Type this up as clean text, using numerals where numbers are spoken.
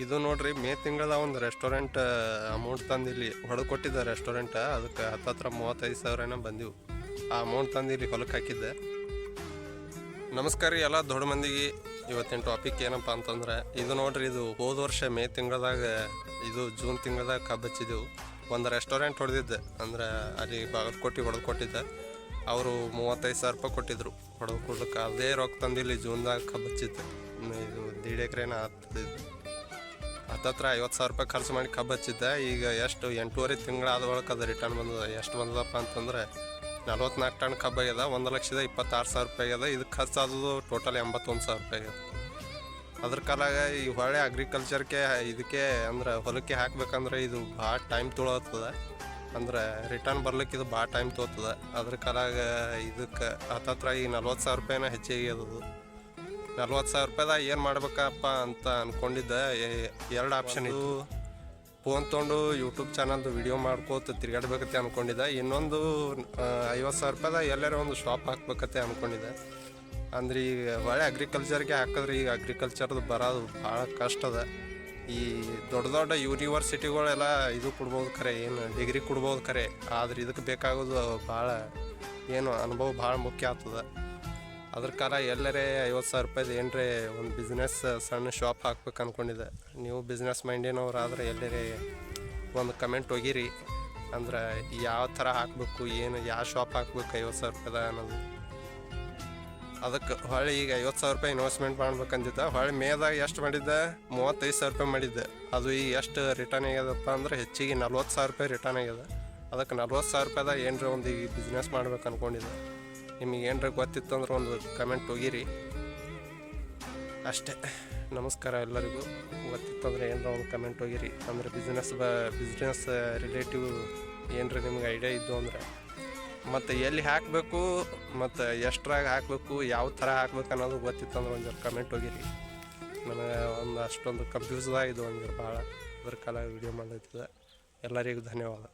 ಇದು ನೋಡ್ರಿ ಮೇ ತಿಂಗಳದ ಒಂದು ರೆಸ್ಟೋರೆಂಟ್ ಅಮೌಂಟ್ ತಂದು ಇಲ್ಲಿ ಹೊಡೆದು ಕೊಟ್ಟಿದ್ದ ರೆಸ್ಟೋರೆಂಟ್. ಅದಕ್ಕೆ ಹತ್ತತ್ರ 35,000 ಏನೋ ಬಂದಿವು. ಆ ಅಮೌಂಟ್ ತಂದು ಇಲ್ಲಿ ಹೊಲಕ್ಕೆ ಹಾಕಿದ್ದೆ. ನಮಸ್ಕಾರ ರೀ ಎಲ್ಲ ದೊಡ್ಡ ಮಂದಿಗೆ. ಇವತ್ತಿನ ಟಾಪಿಕ್ ಏನಪ್ಪ ಅಂತಂದ್ರೆ, ಇದು ನೋಡ್ರಿ, ಇದು ಹೋದ ವರ್ಷ ಮೇ ತಿಂಗಳದಾಗ, ಇದು ಜೂನ್ ತಿಂಗಳದಾಗ ಕಬ್ಬು ಹಚ್ಚಿದ್ದೆವು. ಒಂದು ರೆಸ್ಟೋರೆಂಟ್ ಹೊಡೆದಿದ್ದೆ, ಅಂದ್ರೆ ಅಲ್ಲಿ ಬಾಗಲಕೋಟೆ ಹೊಡೆದು ಕೊಟ್ಟಿದ್ದೆ. ಅವರು 35,000 ರೂಪಾಯಿ ಕೊಟ್ಟಿದ್ರು ಹೊಡೆದು ಕೊಡ್ಲಿಕ್ಕೆ. ಅದೇ ರೊಕ್ಕ ತಂದು ಇಲ್ಲಿ ಜೂನ್ದಾಗ ಕಬ್ಬು ಹಚ್ಚಿದ್ದೆ. ಇದು 1.5 ಎಕರೆನ ಹತ್ತಿದ್ದು. ಹತ್ತತ್ರ 50,000 ರೂಪಾಯಿ ಖರ್ಚು ಮಾಡಿ ಕಬ್ಬು ಹಚ್ಚಿದ್ದೆ. ಈಗ ಎಷ್ಟು 8.5 ತಿಂಗಳಾದ ಒಳಗೆ ಅದು ರಿಟರ್ನ್ ಬಂದದ. ಎಷ್ಟು ಬಂದದಪ್ಪ ಅಂತಂದ್ರೆ 44 ಟನ್ ಕಬ್ಬು ಆಗ್ಯದ. 1,26,000 ರೂಪಾಯಿ ಆಗ್ಯದ. ಇದಕ್ಕೆ ಖರ್ಚಾದದು ಟೋಟಲ್ 81,000 ರೂಪಾಯಿ ಆಗ್ಯದ. ಅದ್ರ ಕಾಲಾಗ ಈ ಹೊಳೆ ಅಗ್ರಿಕಲ್ಚರ್ಗೆ ಇದಕ್ಕೆ ಅಂದ್ರೆ ಹೊಲಕ್ಕೆ ಹಾಕ್ಬೇಕಂದ್ರೆ ಇದು ಭಾಳ ಟೈಮ್ ತೊಗೊಳತ್ತದ. ಅಂದ್ರೆ ರಿಟರ್ನ್ ಬರ್ಲಿಕ್ಕೆ ಇದು ಭಾಳ ಟೈಮ್ ತೊಗೊತದ. ಅದ್ರ ಕಾಲಾಗ ಇದಕ್ಕೆ ಹತ್ತತ್ರ ಈ 40,000 ರೂಪಾಯಿನ ಹೆಚ್ಚಿಗೆ ಅದದು. 40,000 ರೂಪಾಯಿದಾಗ ಏನು ಮಾಡ್ಬೇಕಪ್ಪ ಅಂತ ಅಂದ್ಕೊಂಡಿದ್ದೆ. 2 ಆಪ್ಷನ್ ಇತ್ತು. ಫೋನ್ ತೊಗೊಂಡು ಯೂಟ್ಯೂಬ್ ಚಾನಲ್ದು ವಿಡಿಯೋ ಮಾಡ್ಕೋತ ತಿರ್ಗಾಡ್ಬೇಕತ್ತೆ ಅಂದ್ಕೊಂಡಿದ್ದೆ. ಇನ್ನೊಂದು 50,000 ರೂಪಾಯಿದಾಗ ಎಲ್ಲರೂ ಒಂದು ಶಾಪ್ ಹಾಕ್ಬೇಕತ್ತೆ ಅಂದ್ಕೊಂಡಿದ್ದೆ. ಅಂದ್ರೆ ಈಗ ಒಳ್ಳೆ ಅಗ್ರಿಕಲ್ಚರ್ಗೆ ಹಾಕಿದ್ರೆ ಈಗ ಅಗ್ರಿಕಲ್ಚರ್ದು ಬರೋದು ಭಾಳ ಕಷ್ಟ ಅದ. ಈ ದೊಡ್ಡ ದೊಡ್ಡ ಯೂನಿವರ್ಸಿಟಿಗಳೆಲ್ಲ ಇದು ಕೊಡ್ಬೋದು ಖರೆ, ಏನು ಡಿಗ್ರಿ ಕೊಡ್ಬೋದು ಖರೆ. ಆದ್ರೆ ಇದಕ್ಕೆ ಬೇಕಾಗೋದು ಭಾಳ ಏನು ಅನುಭವ ಭಾಳ ಮುಖ್ಯ ಆಗ್ತದೆ. ಅದ್ರ ಕಾಲ ಎಲ್ಲರೇ 50,000 ರೂಪಾಯಿದು ಏನರೇ ಒಂದು ಬಿಸ್ನೆಸ್ ಸಣ್ಣ ಶಾಪ್ ಹಾಕ್ಬೇಕು ಅಂದ್ಕೊಂಡಿದ್ದೆ. ನೀವು ಬಿಸ್ನೆಸ್ ಮೈಂಡಿನವ್ರು ಆದರೆ ಎಲ್ಲರೇ ಒಂದು ಕಮೆಂಟ್ ಹೋಗಿರಿ. ಅಂದ್ರೆ ಯಾವ ಥರ ಹಾಕಬೇಕು, ಏನು ಯಾವ ಶಾಪ್ ಹಾಕ್ಬೇಕು 50,000 ರೂಪಾಯಿದ ಅನ್ನೋದು. ಅದಕ್ಕೆ ಹೊಳ್ಳಿ ಈಗ 50,000 ರೂಪಾಯಿ ಇನ್ವೆಸ್ಟ್ಮೆಂಟ್ ಮಾಡ್ಬೇಕಂದಿದ್ದೆ. ಹೊಳ್ಳಿ ಮೇದಾಗ ಎಷ್ಟು ಮಾಡಿದ್ದೆ, 35,000 ರೂಪಾಯಿ ಮಾಡಿದ್ದೆ. ಅದು ಈಗ ಎಷ್ಟು ರಿಟರ್ನ್ ಆಗ್ಯದಪ್ಪ ಅಂದ್ರೆ ಹೆಚ್ಚಿಗೆ 40,000 ರೂಪಾಯಿ ರಿಟರ್ನ್ ಆಗ್ಯದ. ಅದಕ್ಕೆ 40,000 ರೂಪಾಯಿದಾಗ ಏನರ ಒಂದು ಈಗ ಬಿಸ್ನೆಸ್ ಮಾಡ್ಬೇಕು ಅಂದ್ಕೊಂಡಿದ್ದೆ. ನಿಮಗೆ ಏನರ ಗೊತ್ತಿತ್ತು ಅಂದ್ರೆ ಒಂದು ಕಮೆಂಟ್ ಹೋಗಿರಿ ಅಷ್ಟೇ. ನಮಸ್ಕಾರ ಎಲ್ಲರಿಗೂ. ಗೊತ್ತಿತ್ತಂದ್ರೆ ಏನರ ಒಂದು ಕಮೆಂಟ್ ಹೋಗಿರಿ. ಅಂದರೆ ಬಿಸ್ನೆಸ್ ರಿಲೇಟಿವ್ ಏನರ ನಿಮ್ಗೆ ಐಡಿಯಾ ಇದ್ದು ಅಂದ್ರೆ, ಮತ್ತು ಎಲ್ಲಿ ಹಾಕಬೇಕು ಮತ್ತು ಎಷ್ಟ್ರಾಗ ಹಾಕಬೇಕು, ಯಾವ ಥರ ಹಾಕ್ಬೇಕು ಅನ್ನೋದು ಗೊತ್ತಿತ್ತಂದ್ರೆ ಒಂದು ಕಮೆಂಟ್ ಹೋಗಿರಿ. ನನಗೆ ಒಂದು ಅಷ್ಟೊಂದು ಕನ್ಫ್ಯೂಸ್ದಾಗ ಇದು ಒಂದು ಭಾಳ ಅದ್ರ ಕಾಲ ವಿಡಿಯೋ ಮಾಡೈತಿದೆ. ಎಲ್ಲರಿಗೂ ಧನ್ಯವಾದ.